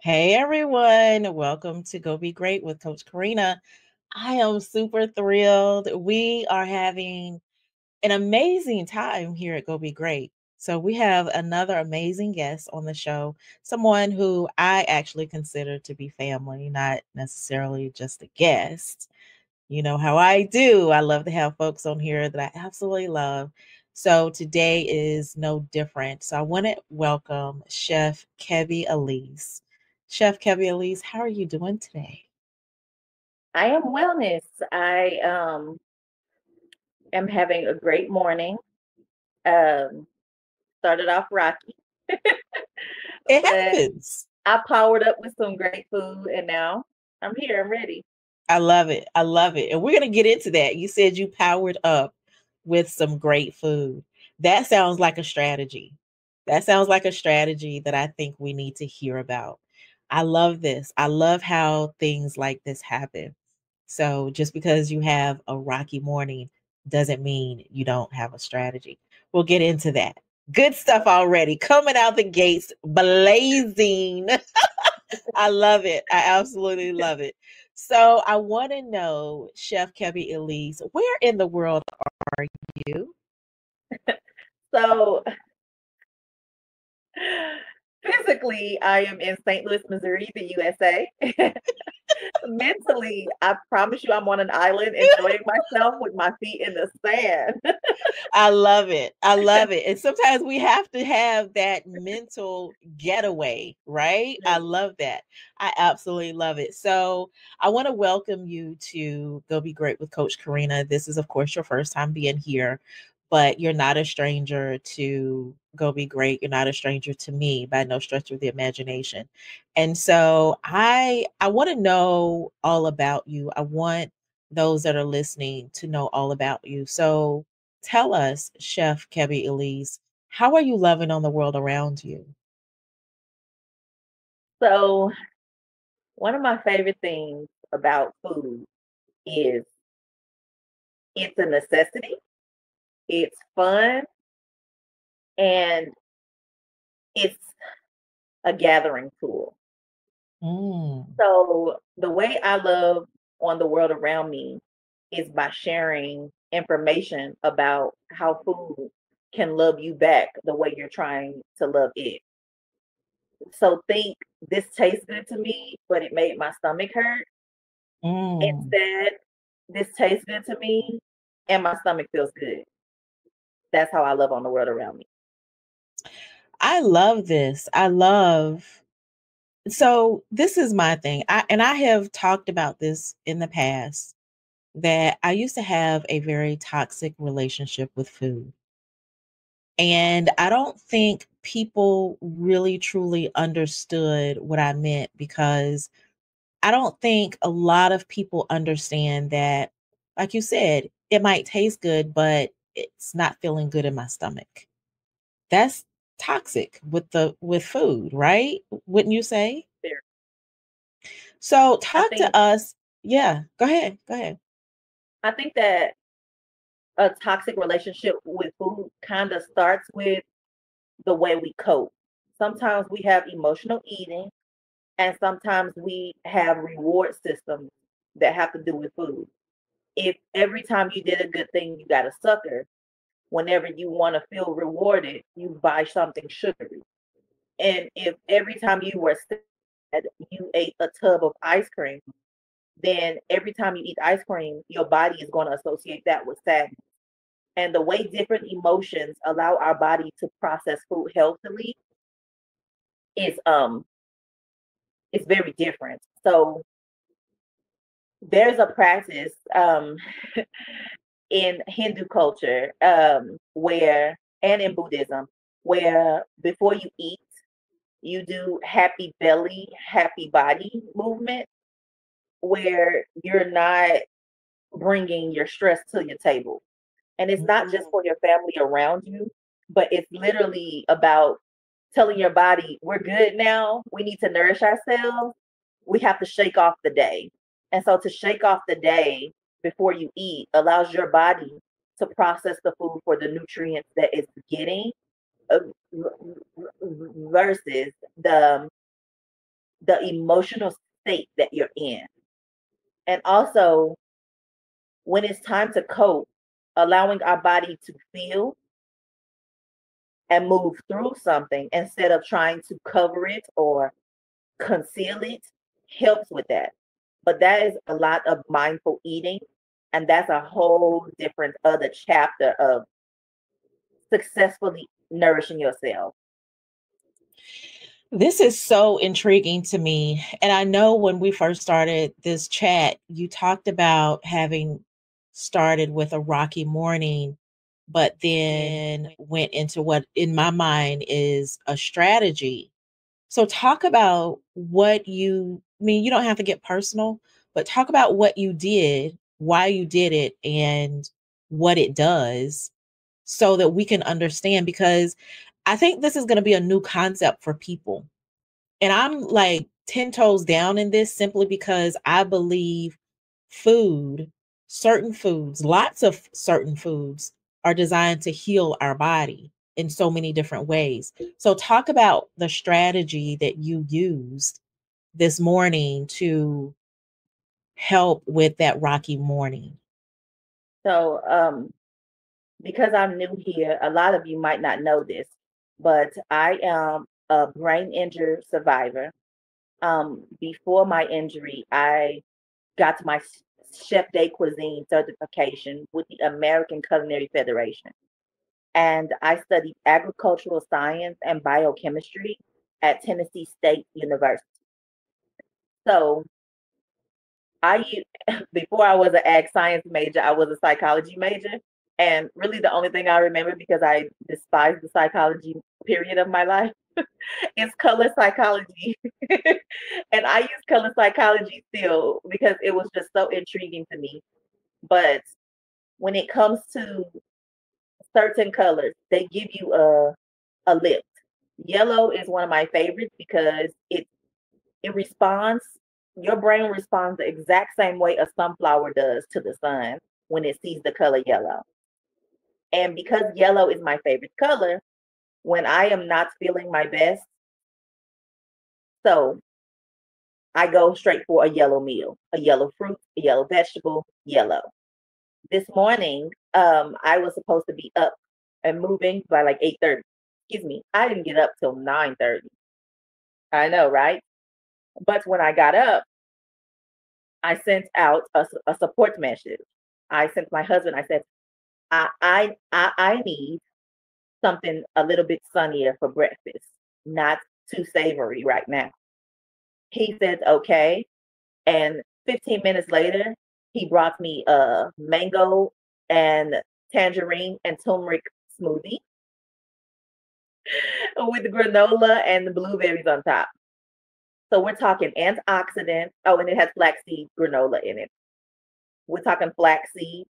Hey everyone, welcome to Go Be Great with Coach Karena. I am super thrilled. We are having an amazing time here at Go Be Great. So, we have another amazing guest on the show, someone who I actually consider to be family, not necessarily just a guest. You know how I do. I love to have folks on here that I absolutely love. So today is no different. So I want to welcome Chef Kebi-Elise. Chef Kebi-Elise, how are you doing today? I am wellness. I am having a great morning. Um, Started off rocky, It but happens. I powered up with some great food, and now I'm here. I'm ready. I love it. I love it. And we're going to get into that. You said you powered up with some great food. That sounds like a strategy. That sounds like a strategy that I think we need to hear about. I love this. I love how things like this happen. So just because you have a rocky morning doesn't mean you don't have a strategy. We'll get into that. Good stuff already coming out the gates blazing. I love it. I absolutely love it. So I want to know, Chef Kebi-Elise, where in the world are you? So physically, I am in St. Louis, Missouri, the USA. Mentally, I promise you, I'm on an island enjoying myself with my feet in the sand. I love it. I love it. And sometimes we have to have that mental getaway, right? I love that. I absolutely love it. So I want to welcome you to Go Be Great with Coach Karena. This is, of course, your first time being here, but you're not a stranger to Go Be Great. You're not a stranger to me by no stretch of the imagination. And so I want to know all about you. I want those that are listening to know all about you. So tell us, Chef Kebi-Elise, how are you loving on the world around you? So, one of my favorite things about food is it's a necessity, it's fun, and it's a gathering tool. Mm, So the way I love on the world around me is by sharing information about how food can love you back the way you're trying to love it. So think this tastes good to me, but it made my stomach hurt. mm. Instead, this tastes good to me and my stomach feels good. That's how I love on the world around me. I love this. I love so this is my thing. I have talked about this in the past that I used to have a very toxic relationship with food. And I don't think people really truly understood what I meant because I don't think a lot of people understand that, like you said, it might taste good, but it's not feeling good in my stomach. That's toxic with food, right? Wouldn't you say? There. So I talk to think us. Yeah, go ahead. Go ahead. I think that a toxic relationship with food kind of starts with the way we cope. Sometimes we have emotional eating, and sometimes we have reward systems that have to do with food. If every time you did a good thing, you got a sucker, whenever you want to feel rewarded, you buy something sugary. And if every time you were sad, you ate a tub of ice cream, then every time you eat ice cream, your body is going to associate that with sadness. And the way different emotions allow our body to process food healthily is it's very different. So there's a practice in Hindu culture where and in Buddhism where before you eat, you do happy belly, happy body movement where you're not bringing your stress to your table. And it's not just Mm. for your family around you, but it's literally about telling your body, we're good now. We need to nourish ourselves. We have to shake off the day. And so to shake off the day before you eat allows your body to process the food for the nutrients that it's getting uh, versus the emotional state that you're in. And also, when it's time to cope, allowing our body to feel and move through something instead of trying to cover it or conceal it helps with that. But that is a lot of mindful eating. And that's a whole different other chapter of successfully nourishing yourself. This is so intriguing to me. And I know when we first started this chat, you talked about having started with a rocky morning, but then went into what in my mind is a strategy. So talk about what I mean, you don't have to get personal, but talk about what you did, why you did it, and what it does so that we can understand, because I think this is going to be a new concept for people. And I'm like 10 toes down in this simply because I believe food, certain foods, lots of certain foods are designed to heal our body in so many different ways. So, talk about the strategy that you used this morning to help with that rocky morning. So, because I'm new here, a lot of you might not know this, but I am a brain injury survivor. Before my injury, I got my Chef de Cuisine certification with the American Culinary Federation. And I studied agricultural science and biochemistry at Tennessee State University. So before I was an ag science major, I was a psychology major. And really the only thing I remember, because I despise the psychology period of my life, is color psychology. And I use color psychology still because it was just so intriguing to me. But when it comes to certain colors, they give you a lift. Yellow is one of my favorites because it responds, your brain responds the exact same way a sunflower does to the sun when it sees the color yellow. And because yellow is my favorite color, when I am not feeling my best, so I go straight for a yellow meal, a yellow fruit, a yellow vegetable, yellow. This morning, I was supposed to be up and moving by like 8:30. Excuse me, I didn't get up till 9:30. I know, right? But when I got up, I sent out a support message. I sent my husband, I said, I need something a little bit sunnier for breakfast, not too savory right now. He said, okay. And 15 minutes later, he brought me a mango and tangerine and turmeric smoothie with granola and the blueberries on top. So we're talking antioxidants. Oh, and it has flaxseed granola in it. We're talking flaxseed.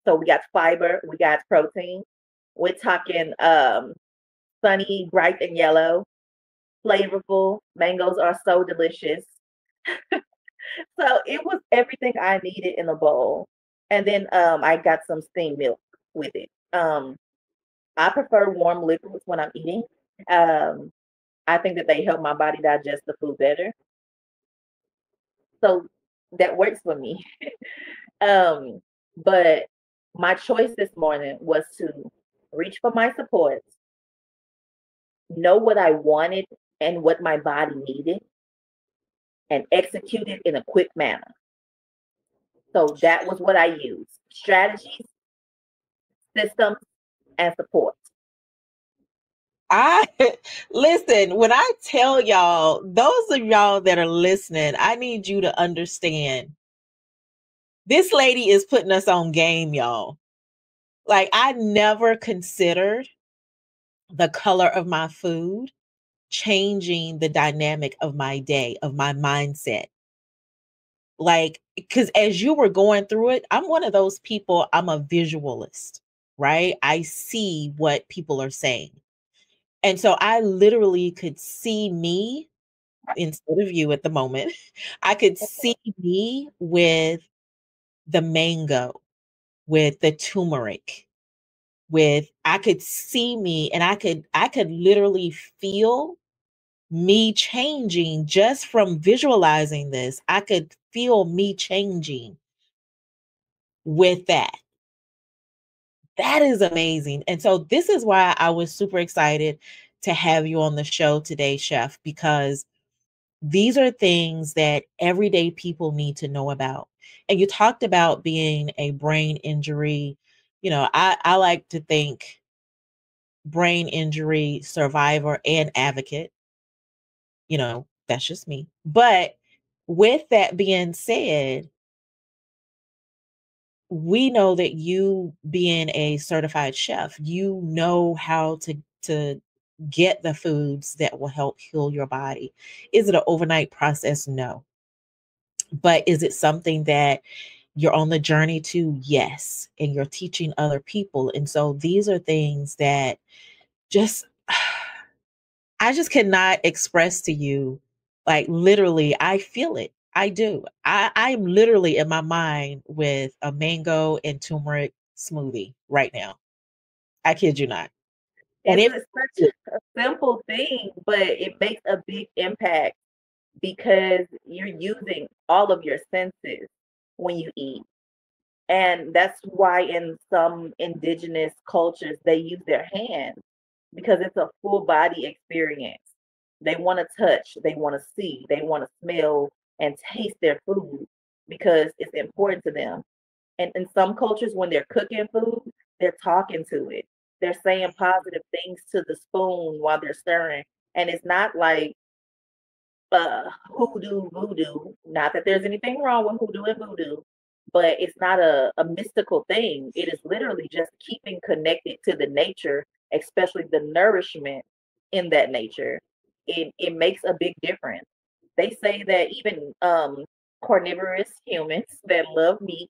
So we got fiber, we got protein. We're talking sunny, bright and yellow, flavorful. Mangoes are so delicious. So it was everything I needed in a bowl. And then I got some steamed milk with it. I prefer warm liquids when I'm eating. Um, I think that they help my body digest the food better. So that works for me. Um, but my choice this morning was to reach for my supports, know what I wanted and what my body needed, and execute it in a quick manner. So that was what I used: strategies, systems, and support. I listen, when I tell y'all, those of y'all that are listening, I need you to understand this lady is putting us on game, y'all. Like, I never considered the color of my food changing the dynamic of my day, of my mindset. Like, because as you were going through it, I'm one of those people, I'm a visualist, right? I see what people are saying. And so I literally could see me instead of you at the moment. I could see me with the mango, with the turmeric, with I could see me and I could literally feel me changing just from visualizing this. I could feel me changing with that. That is amazing. And so this is why I was super excited to have you on the show today, Chef, because these are things that everyday people need to know about. And you talked about being a brain injury. You know, I like to think brain injury survivor and advocate. You know, that's just me. But with that being said, we know that you being a certified chef, you know how to get the foods that will help heal your body. Is it an overnight process? No. But is it something that you're on the journey to? Yes. And you're teaching other people. And so these are things that just I just cannot express to you, like literally, I feel it. I do. I'm literally in my mind with a mango and turmeric smoothie right now. I kid you not. And It's such a simple thing, but it makes a big impact because you're using all of your senses when you eat. And that's why in some indigenous cultures, they use their hands because it's a full body experience. They want to touch, they want to see, they want to smell and taste their food because it's important to them. And in some cultures, when they're cooking food, they're talking to it. They're saying positive things to the spoon while they're stirring. And it's not like hoodoo voodoo. Not that there's anything wrong with hoodoo and voodoo, but it's not a mystical thing. It is literally just keeping connected to the nature, especially the nourishment in that nature. It makes a big difference. They say that even carnivorous humans that love meat,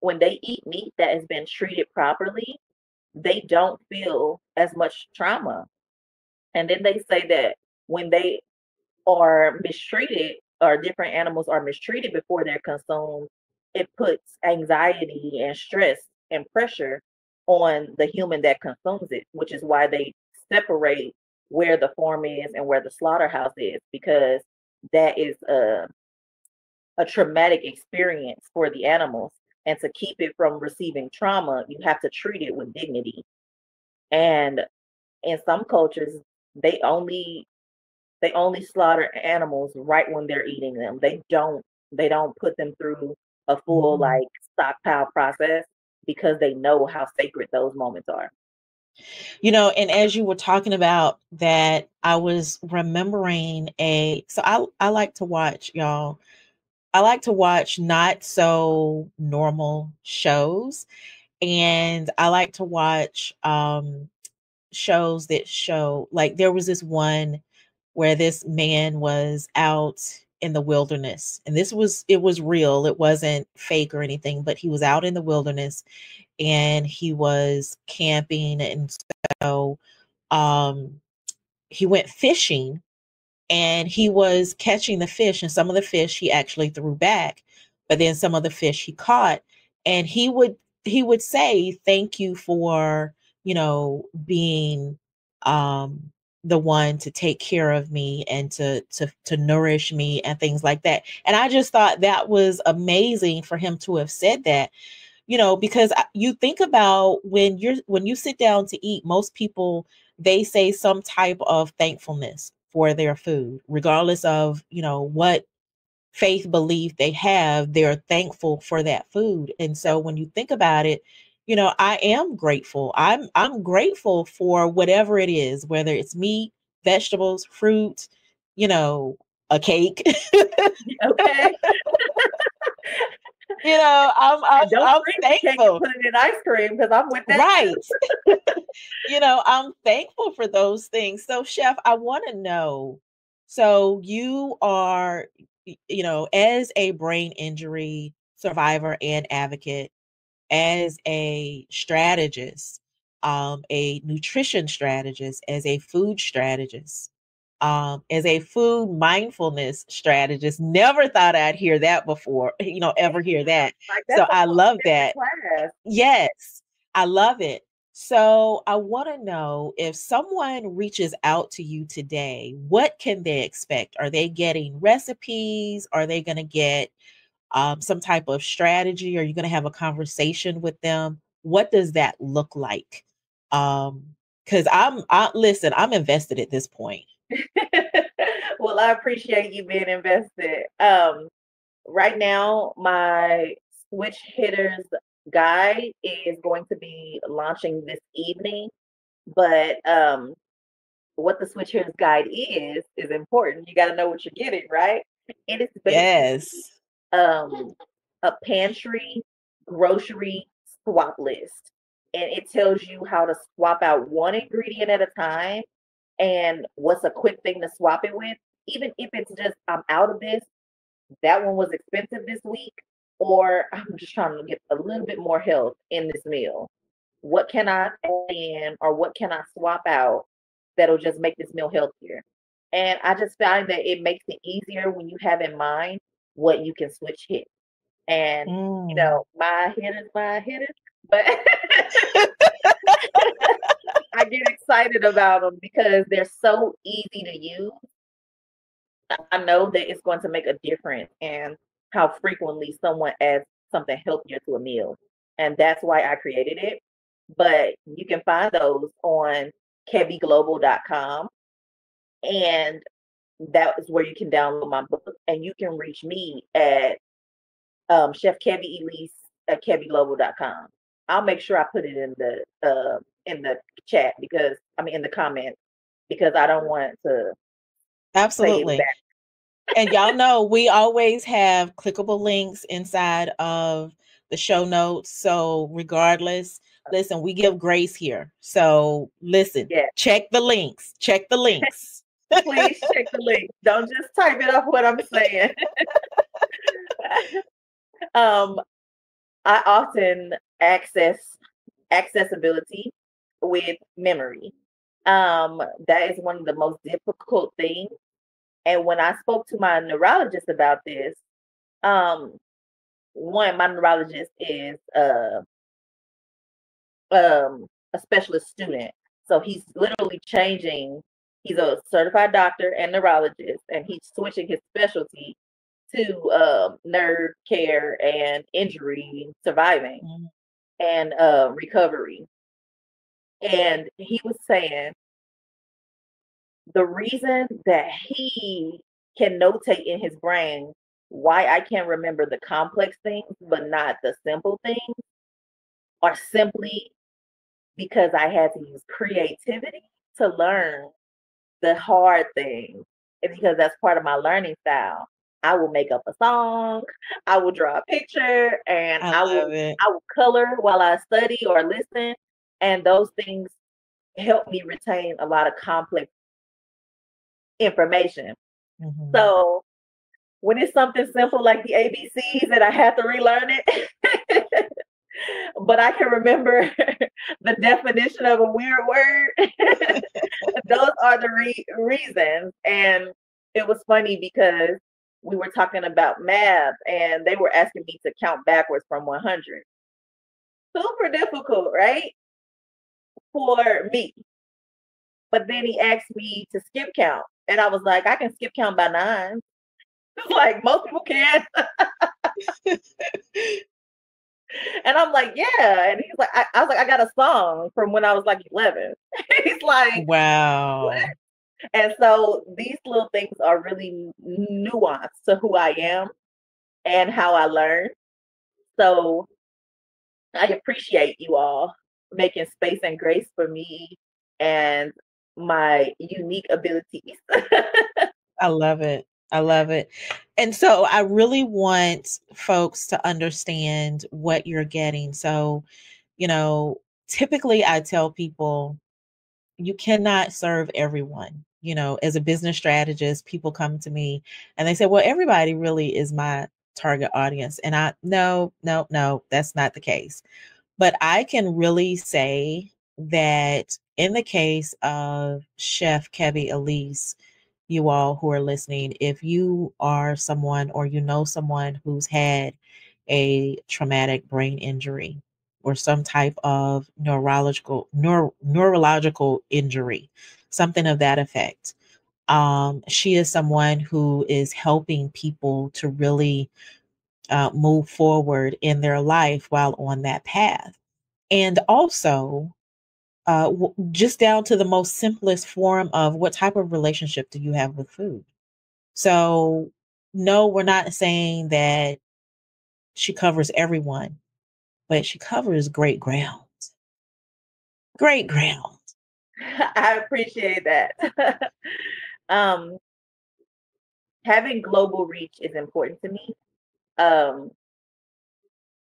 when they eat meat that has been treated properly, they don't feel as much trauma. And then they say that when they are mistreated or different animals are mistreated before they're consumed, it puts anxiety and stress and pressure on the human that consumes it, which is why they separate where the farm is and where the slaughterhouse is, because that is a traumatic experience for the animals. And to keep it from receiving trauma, you have to treat it with dignity. And in some cultures, they only they only slaughter animals right when they're eating them. They don't put them through a full Mhm. like stockpile process because they know how sacred those moments are. You know, and as you were talking about that, I was remembering I like to watch, y'all. I like to watch not so normal shows, and I like to watch shows that show, like there was this one where this man was out in the wilderness, and it was real, it wasn't fake or anything, but he was out in the wilderness and he was camping. And so um he went fishing and he was catching the fish, and some of the fish he actually threw back, but then some of the fish he caught. And he would say thank you for, being um the one to take care of me and to nourish me and things like that. And I just thought that was amazing for him to have said that, because you think about when you sit down to eat, most people, they say some type of thankfulness for their food, regardless of, what faith belief they have, they're thankful for that food. And so when you think about it, I am grateful. I'm grateful for whatever it is, whether it's meat, vegetables, fruit, you know, a cake. Okay. I'm I'm And don't I'm freeze the cake and thankful. put it in ice cream because I'm with that too. Right. I'm thankful for those things. So, Chef, I want to know, so you are, as a brain injury survivor and advocate, as a strategist, a nutrition strategist, as a food strategist, as a food mindfulness strategist. Never thought I'd hear that before, ever hear that. Like So that's a I whole love different that. class. Yes, I love it. So I want to know, if someone reaches out to you today, what can they expect? Are they getting recipes? Are they going to get some type of strategy? Are you going to have a conversation with them? What does that look like? Because listen, I'm invested at this point. Well, I appreciate you being invested. Right now, my Switch Hitters guide is going to be launching this evening, but what the Switch Hitters guide is important. You got to know what you're getting, right? It is basically Yes. a pantry grocery swap list, and it tells you how to swap out one ingredient at a time and what's a quick thing to swap it with. Even if it's just, I'm out of this, that one was expensive this week, or I'm just trying to get a little bit more health in this meal. What can I add in, or what can I swap out that'll just make this meal healthier? And I just find that it makes it easier when you have in mind what you can switch hit. And Mm. my hitters, but I get excited about them because they're so easy to use. I know that it's going to make a difference in how frequently someone adds something healthier to a meal. And that's why I created it. But you can find those on kebiglobal.com. And that is where you can download my book. And you can reach me at Chef Kebi-Elise at kebiglobal.com. I'll make sure I put it in the chat, because I mean in the comments, because I don't want to say it Absolutely. back. And y'all know we always have clickable links inside of the show notes. So regardless, listen, we give grace here. So listen, Yeah. check the links. Check the links. Please check the link. Don't just type it off what I'm saying. um, I often accessibility with memory. That is one of the most difficult things. And when I spoke to my neurologist about this, um, my neurologist is a specialist student. So he's literally changing. He's a certified doctor and neurologist, and he's switching his specialty to nerve care and injury surviving Mm. and recovery. And he was saying the reason that he can notate in his brain why I can remember the complex things but not the simple things are simply because I had to use creativity to learn the hard things. It's because that's part of my learning style. I will make up a song, I will draw a picture, and I I love will it. I will color while I study or listen. And those things help me retain a lot of complex information. Mhm. So when it's something simple like the ABCs that I have to relearn it, but I can remember the definition of a weird word. Those are the reasons. And it was funny because we were talking about math and they were asking me to count backwards from 100. Super difficult, right? For me. But then he asked me to skip count. And I was like, I can skip count by 9. Like most people can. And I'm like, yeah. And he's like, I was like, I got a song from when I was like 11. He's like, what? Wow. And so these little things are really nuanced to who I am and how I learn. So I appreciate you all making space and grace for me and my unique abilities. I love it. I love it. And so I really want folks to understand what you're getting. So, you know, typically I tell people you cannot serve everyone. You know, as a business strategist, people come to me and they say, well, everybody really is my target audience. And no, that's not the case. But I can really say that in the case of Chef Kebi-Elise, you all who are listening, if you are someone or you know someone who's had a traumatic brain injury, or some type of neurological injury, something of that effect. She is someone who is helping people to really move forward in their life while on that path. And also, just down to the most simplest form of what type of relationship do you have with food? So, no, we're not saying that she covers everyone, but she covers great ground. Great ground. I appreciate that. um, Having global reach is important to me. Um,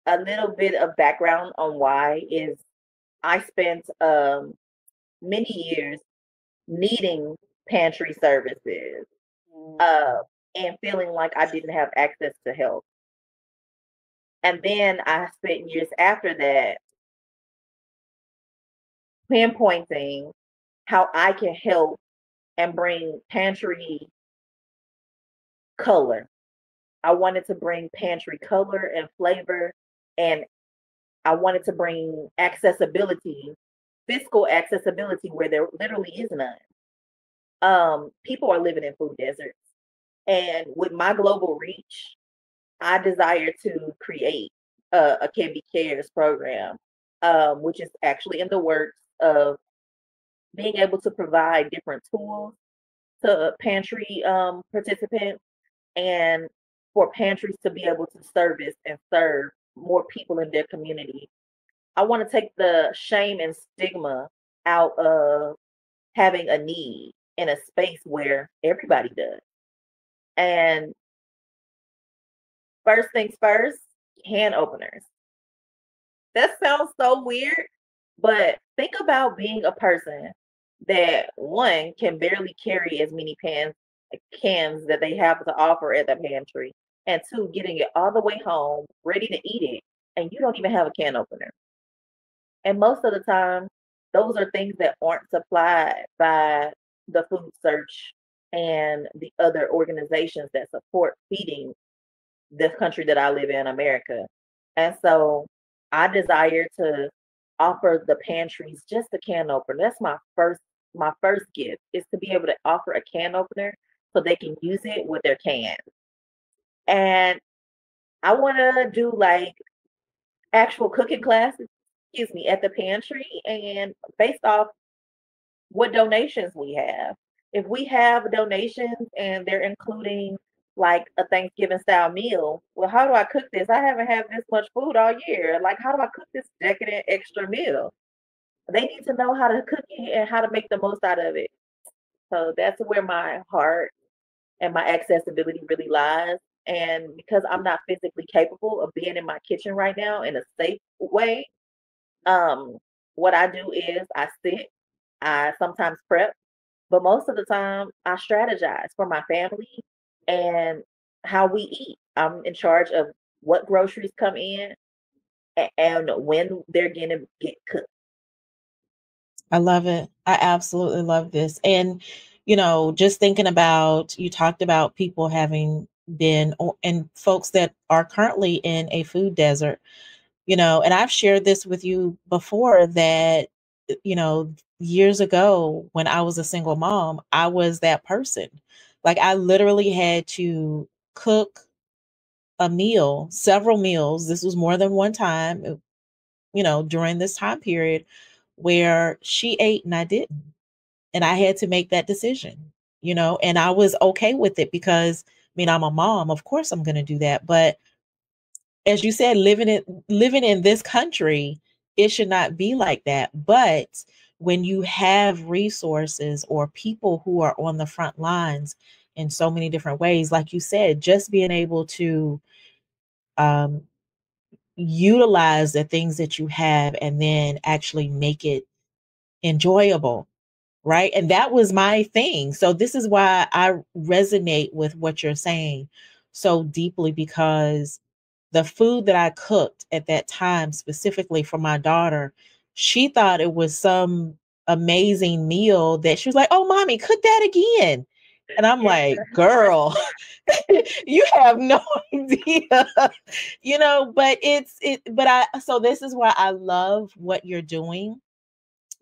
a little bit of background on why is I spent many years needing pantry services uh, and feeling like I didn't have access to help. And then I spent years after that pinpointing how I can help and bring pantry color. I wanted to bring pantry color and flavor, and I wanted to bring accessibility, fiscal accessibility where there literally is none. People are living in food deserts. And with my global reach, I desire to create a Kebi Cares program, which is actually in the works of being able to provide different tools to pantry participants and for pantries to be able to service and serve more people in their community. I want to take the shame and stigma out of having a need in a space where everybody does. And first things first, can openers. That sounds so weird, but think about being a person that one can barely carry as many cans that they have to offer at the pantry, and two, getting it all the way home, ready to eat it, and you don't even have a can opener. And most of the time, those are things that aren't supplied by the food search and the other organizations that support feeding the country that I live in, America. And so I desire to offer the pantries just a can opener. That's my first gift is to be able to offer a can opener so they can use it with their cans. And I want to do like actual cooking classes, excuse me, at the pantry and based off what donations we have. If we have donations and they're including like a Thanksgiving style meal, well, how do I cook this? I haven't had this much food all year. Like, how do I cook this decadent extra meal? They need to know how to cook it and how to make the most out of it. So that's where my heart and my accessibility really lies. And because I'm not physically capable of being in my kitchen right now in a safe way, um, what I do is I sit, I sometimes prep, but most of the time I strategize for my family and how we eat. I'm in charge of what groceries come in and when they're gonna get cooked. I love it. I absolutely love this. And, just thinking about, you talked about people having been, and folks that are currently in a food desert, and I've shared this with you before that, years ago when I was a single mom, I was that person. Like I literally had to cook a meal, several meals. This was more than one time, during this time period where she ate and I didn't. And I had to make that decision, and I was okay with it because I'm a mom. Of course I'm going to do that. But as you said, living in this country, it should not be like that. But when you have resources or people who are on the front lines in so many different ways, like you said, just being able to um, utilize the things that you have and then actually make it enjoyable, right? And that was my thing. So this is why I resonate with what you're saying so deeply, because the food that I cooked at that time, specifically for my daughter, she thought it was some amazing meal that she was like, "Oh, mommy, cook that again." And I'm Yes, like, girl, you have no idea, but so this is why I love what you're doing,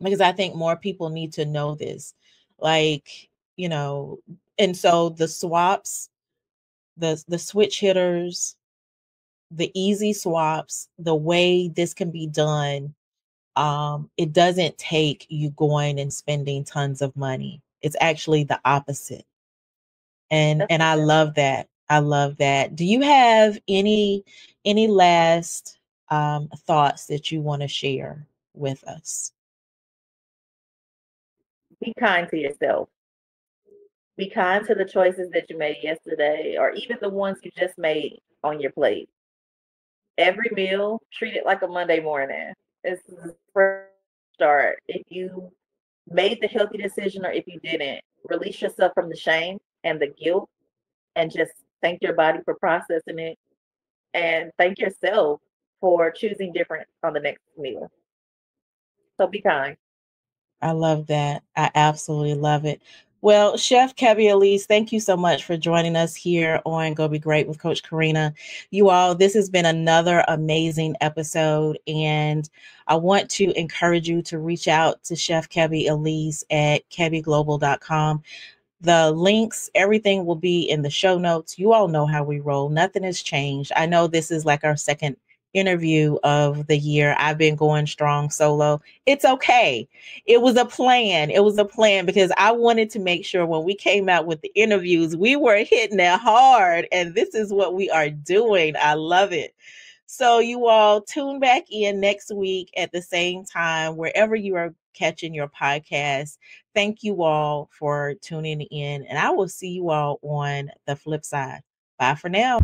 because I think more people need to know this. Like, and so the swaps, the switch hitters, the easy swaps, the way this can be done, it doesn't take you going and spending tons of money. It's actually the opposite. And that's I the love that. I love that. Do you have any last thoughts that you want to share with us? be kind to yourself. Be kind to the choices that you made yesterday, or even the ones you just made on your plate. Every meal, treat it like a Monday morning. It's the fresh start. If you made the healthy decision or if you didn't, release yourself from the shame and the guilt and just thank your body for processing it and thank yourself for choosing different on the next meal. So be kind. I love that. I absolutely love it. Well, Chef Kebi-Elise, thank you so much for joining us here on Go Be Great with Coach Karena. You all, this has been another amazing episode, and I want to encourage you to reach out to Chef Kebi-Elise at kebiglobal.com. The links, everything will be in the show notes. You all know how we roll. Nothing has changed. I know this is like our second interview of the year. I've been going strong solo. It's okay. It was a plan. It was a plan because I wanted to make sure when we came out with the interviews, we were hitting it hard. And this is what we are doing. I love it. So you all tune back in next week at the same time, wherever you are catching your podcast. Thank you all for tuning in, and I will see you all on the flip side. Bye for now.